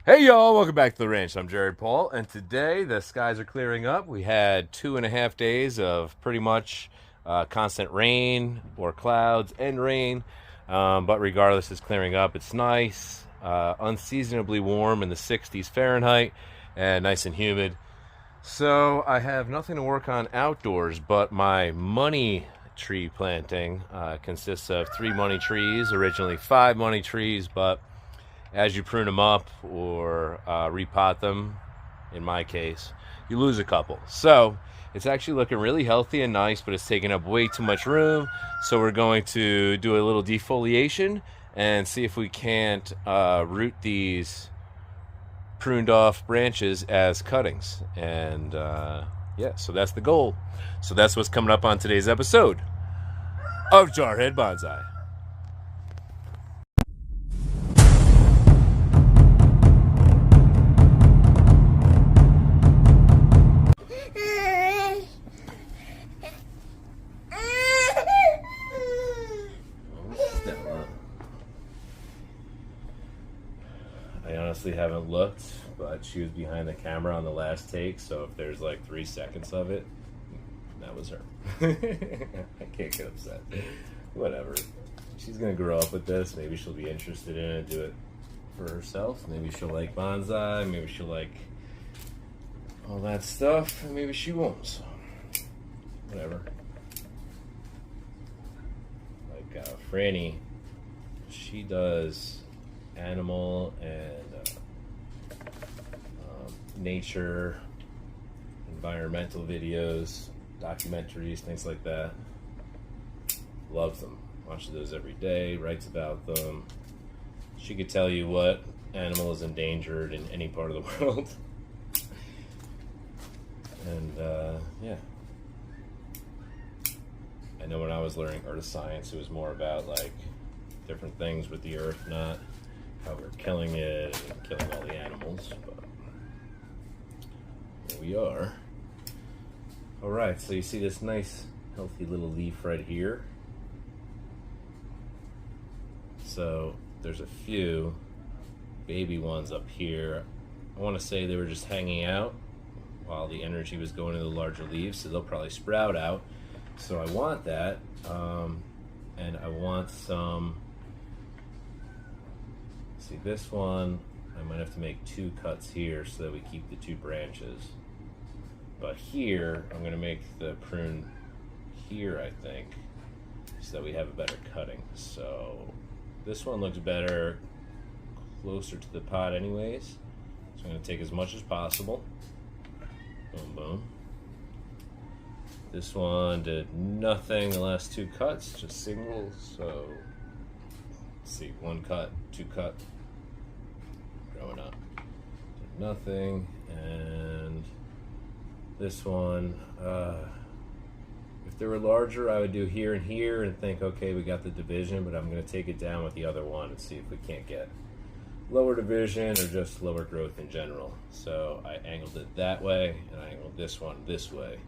Hey y'all, welcome back to the ranch. I'm Jared Paul, and today the skies are clearing up. We had 2.5 days of pretty much constant rain or clouds and rain, but regardless, it's clearing up. It's nice, unseasonably warm in the 60s Fahrenheit, and nice and humid. So I have nothing to work on outdoors, but my money tree planting consists of 3 money trees, originally 5 money trees, but as you prune them up or repot them, in my case, you lose a couple. So it's actually looking really healthy and nice, but it's taking up way too much room. So we're going to do a little defoliation and see if we can't root these pruned off branches as cuttings. And yeah, so that's the goal. So that's what's coming up on today's episode of Jarhead Bonsai. I honestly haven't looked, but she was behind the camera on the last take, so if there's like 3 seconds of it, that was her. I can't get upset. Whatever. She's gonna grow up with this. Maybe she'll be interested in it, do it for herself. Maybe she'll like bonsai, maybe she'll like all that stuff, and maybe she won't, so whatever. Like Franny, she does animal and nature, environmental videos, documentaries, things like that. Loves them. Watches those every day, writes about them. She could tell you what animal is endangered in any part of the world. And yeah. I know when I was learning earth science, it was more about like different things with the earth, not how we're killing it and killing all the animals, but here we are. Alright, so you see this nice healthy little leaf right here. So there's a few baby ones up here. I want to say they were just hanging out while the energy was going to the larger leaves, so they'll probably sprout out. So I want that, and I want some. See, this one, I might have to make 2 cuts here so that we keep the 2 branches. But here, I'm going to make the prune here, I think, so that we have a better cutting. So this one looks better closer to the pot anyways. So I'm going to take as much as possible. Boom, boom. This one did nothing the last 2 cuts, just singles. So let's see, 1 cut, 2 cut. Growing up, did nothing. And this one, if they were larger, I would do here and here and think, okay, we got the division, but I'm going to take it down with the other one and see if we can't get lower division or just lower growth in general. So I angled it that way, and I angled this one this way.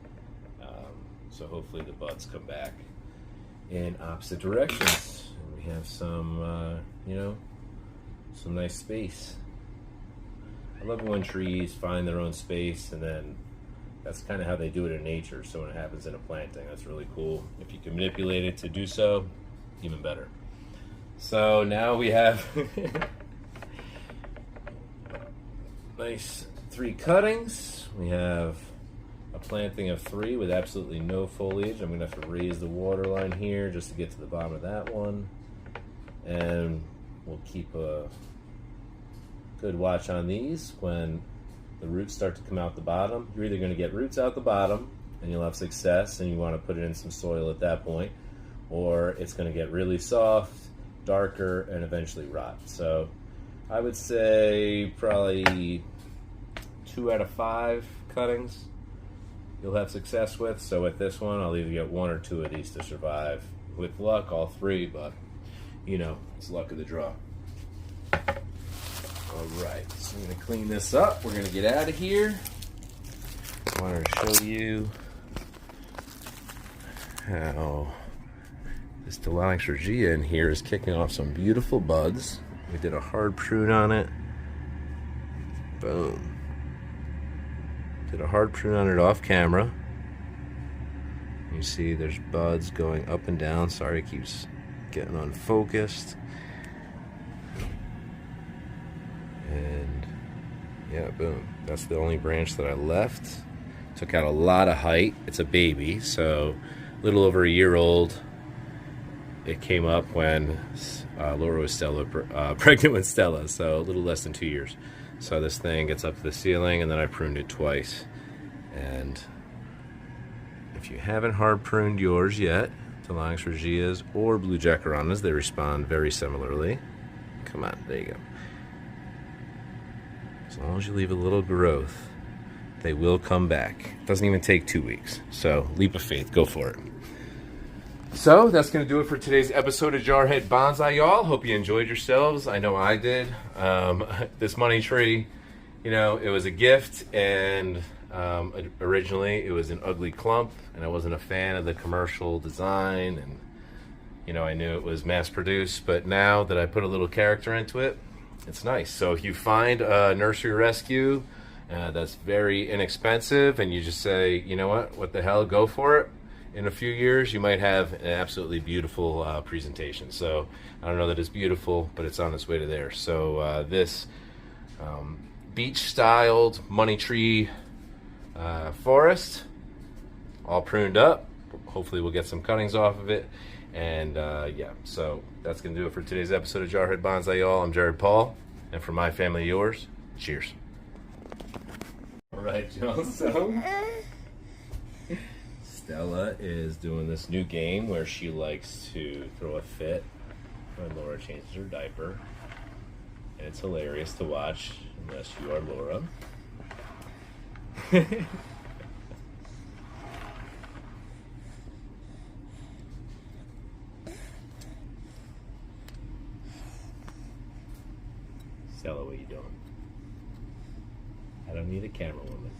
So hopefully the buds come back in opposite directions. And we have some, some nice space. I love when trees find their own space, and then that's kind of how they do it in nature. So when it happens in a planting, that's really cool. If you can manipulate it to do so, even better. So now we have nice 3 cuttings. We have a planting of 3 with absolutely no foliage. I'm going to have to raise the water line here just to get to the bottom of that one. And we'll keep a good watch on these. When the roots start to come out the bottom, you're either going to get roots out the bottom and you'll have success and you want to put it in some soil at that point, or it's going to get really soft, darker, and eventually rot. So I would say probably 2 out of 5 cuttings you'll have success with. So with this one, I'll either get 1 or 2 of these to survive. With luck, all 3, but you know, it's luck of the draw. Alright, so I'm going to clean this up. We're going to get out of here. I wanted to show you how this Delanix regia in here is kicking off some beautiful buds. We did a hard prune on it, Boom. Did a hard prune on it off camera. You see there's buds going up and down. Sorry, it keeps getting unfocused. And yeah, boom. That's the only branch that I left. Took out a lot of height. It's a baby, so a little over a year old. It came up when Laura was pregnant with Stella, so a little less than 2 years. So this thing gets up to the ceiling, and then I pruned it twice. And if you haven't hard pruned yours yet, Tilonyx regias or blue jacarandas, they respond very similarly. Come on, there you go. As long as you leave a little growth, they will come back. It doesn't even take 2 weeks. So leap of faith, go for it. So that's going to do it for today's episode of Jarhead Bonsai, y'all. Hope you enjoyed yourselves. I know I did. This money tree, you know, it was a gift, and originally it was an ugly clump, and I wasn't a fan of the commercial design, and you know, I knew it was mass produced, but now that I put a little character into it, it's nice. So if you find a nursery rescue that's very inexpensive, and you just say, you know what the hell, go for it, in a few years you might have an absolutely beautiful presentation. So I don't know that it's beautiful, but it's on its way to there. So this beach styled money tree forest, all pruned up. Hopefully we'll get some cuttings off of it. And yeah, so that's gonna do it for today's episode of Jarhead Bonsai, y'all. I'm Jared Paul, and for my family, yours, cheers. All right, y'all, so Stella is doing this new game where she likes to throw a fit when Laura changes her diaper. And it's hilarious to watch, unless you are Laura. Stella, what are you doing? I don't need a camera woman.